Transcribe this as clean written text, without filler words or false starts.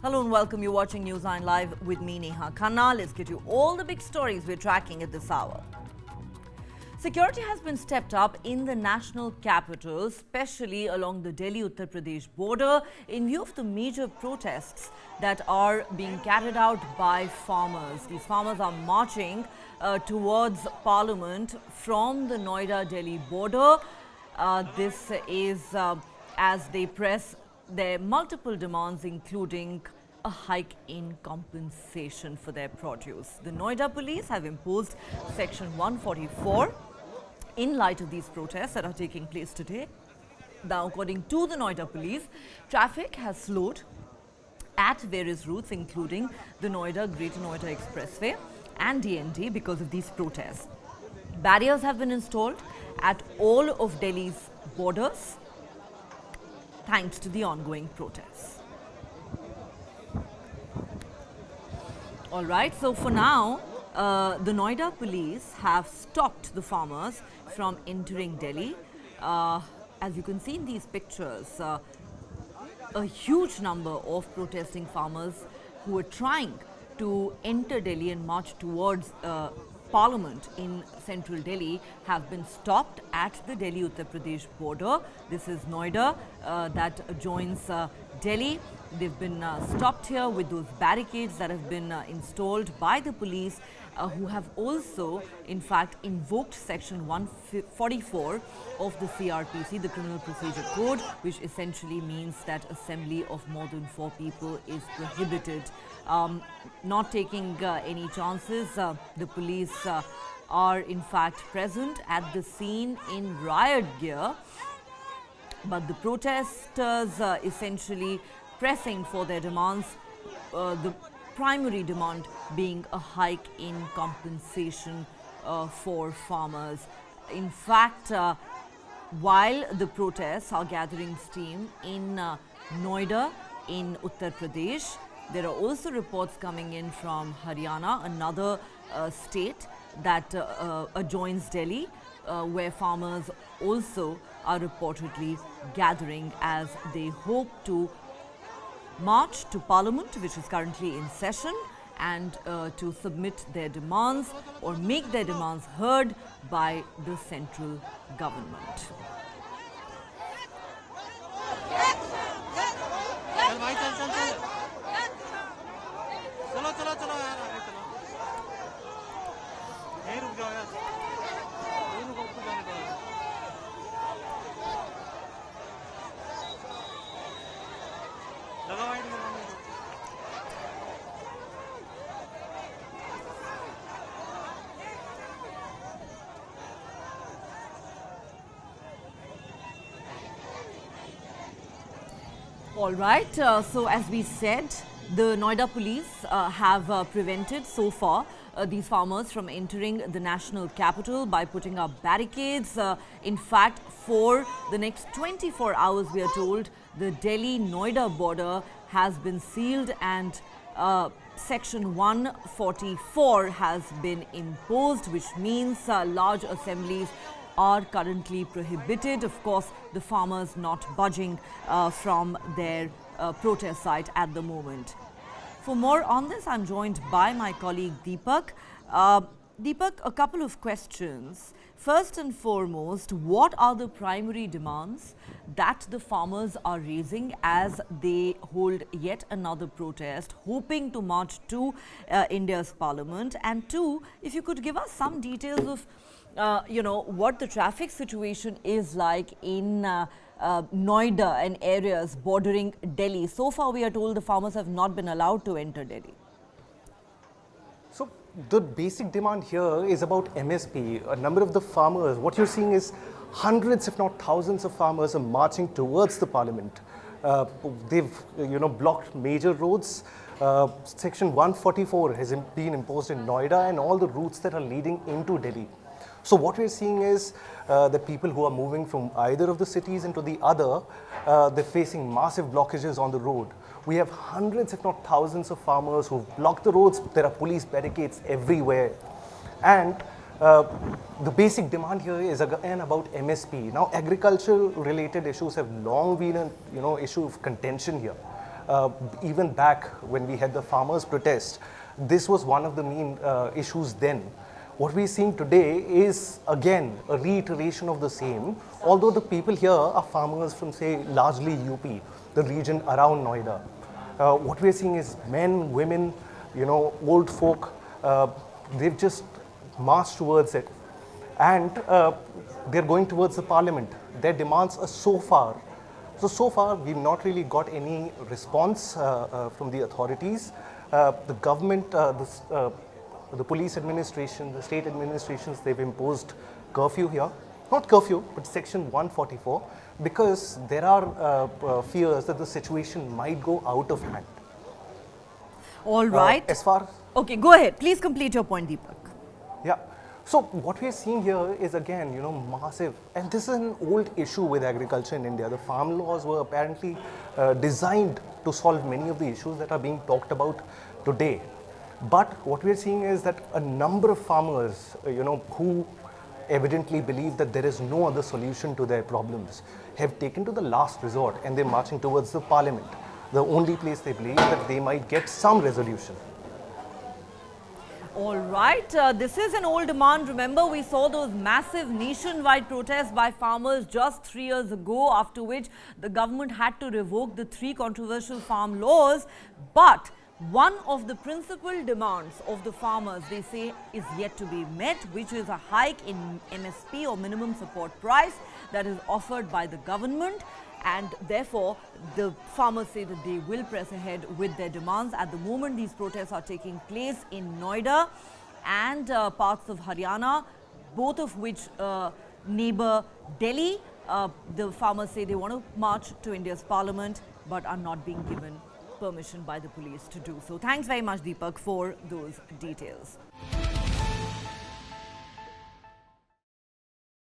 Hello and welcome. You're watching News9 Live with me, Neha Khanna. Let's get you all the big stories we're tracking at this hour. Security has been stepped up in the national capital, especially along the Delhi-Uttar Pradesh border, in view of the major protests that are being carried out by farmers. These farmers are marching towards Parliament from the Noida-Delhi border. This is as they press their multiple demands, including a hike in compensation for their produce. The Noida police have imposed Section 144 in light of these protests that are taking place today. Now, according to the Noida police, traffic has slowed at various routes, including the Noida-Greater Noida Expressway and DND because of these protests. Barriers have been installed at all of Delhi's borders thanks to the ongoing protests. All right, so for now, the Noida police have stopped the farmers from entering Delhi. As you can see in these pictures, a huge number of protesting farmers who are trying to enter Delhi and march towards Parliament in central Delhi have been stopped at the Delhi-Uttar Pradesh border. This is Noida that joins Delhi. They've been stopped here with those barricades that have been installed by the police, who have also, in fact, invoked Section 144 of the CRPC, the Criminal Procedure Code, which essentially means that assembly of more than 4 people is prohibited. Not taking any chances, the police are in fact present at the scene in riot gear, but the protesters essentially pressing for their demands, the primary demand being a hike in compensation for farmers. In fact, while the protests are gathering steam in Noida in Uttar Pradesh, there are also reports coming in from Haryana, another state that adjoins Delhi, where farmers also are reportedly gathering as they hope to march to Parliament, which is currently in session, and to submit their demands or make their demands heard by the central government. All right, so as we said, the Noida police have prevented so far these farmers from entering the national capital by putting up barricades. In fact, for the next 24 hours, we are told, the Delhi-Noida border has been sealed and Section 144 has been imposed, which means large assemblies are currently prohibited. Of course, the farmers not budging from their protest site at the moment. For more on this, I'm joined by my colleague Deepak. Deepak, a couple of questions. First and foremost, what are the primary demands that the farmers are raising as they hold yet another protest, hoping to march to India's Parliament? And two, if you could give us some details of what the traffic situation is like in Noida and areas bordering Delhi. So far, we are told the farmers have not been allowed to enter Delhi. So the basic demand here is about MSP. A number of the farmers, what you're seeing is hundreds, if not thousands of farmers are marching towards the Parliament. They've blocked major roads. Section 144 has been imposed in Noida and all the routes that are leading into Delhi. So what we're seeing is the people who are moving from either of the cities into the other, they're facing massive blockages on the road. We have hundreds, if not thousands of farmers who've blocked the roads. There are police barricades everywhere. And the basic demand here is again about MSP. Now, agricultural related issues have long been an issue of contention here. Even back when we had the farmers' protest, this was one of the main issues then. What we're seeing today is again a reiteration of the same, although the people here are farmers from, say, largely UP, the region around Noida. What we're seeing is men, women, old folk, they've just marched towards it, and they're going towards the parliament. Their demands are so far we've not really got any response from the authorities. The government, the police administration, the state administrations, they've imposed curfew here. Not curfew, but section 144, because there are fears that the situation might go out of hand. All right. As far Okay, go ahead. Please complete your point, Deepak. Yeah. So what we are seeing here is again, massive, and this is an old issue with agriculture in India. The farm laws were apparently designed to solve many of the issues that are being talked about today. But what we are seeing is that a number of farmers, who evidently believe that there is no other solution to their problems, have taken to the last resort, and they're marching towards the parliament, the only place they believe that they might get some resolution. All right, this is an old demand. Remember, we saw those massive nationwide protests by farmers just 3 years ago, after which the government had to revoke the 3 controversial farm laws. But one of the principal demands of the farmers, they say, is yet to be met, which is a hike in MSP or minimum support price that is offered by the government. And therefore, the farmers say that they will press ahead with their demands. At the moment, these protests are taking place in Noida and parts of Haryana, both of which neighbor Delhi. The farmers say they want to march to India's parliament, but are not being given permission by the police to do so. Thanks very much, Deepak, for those details.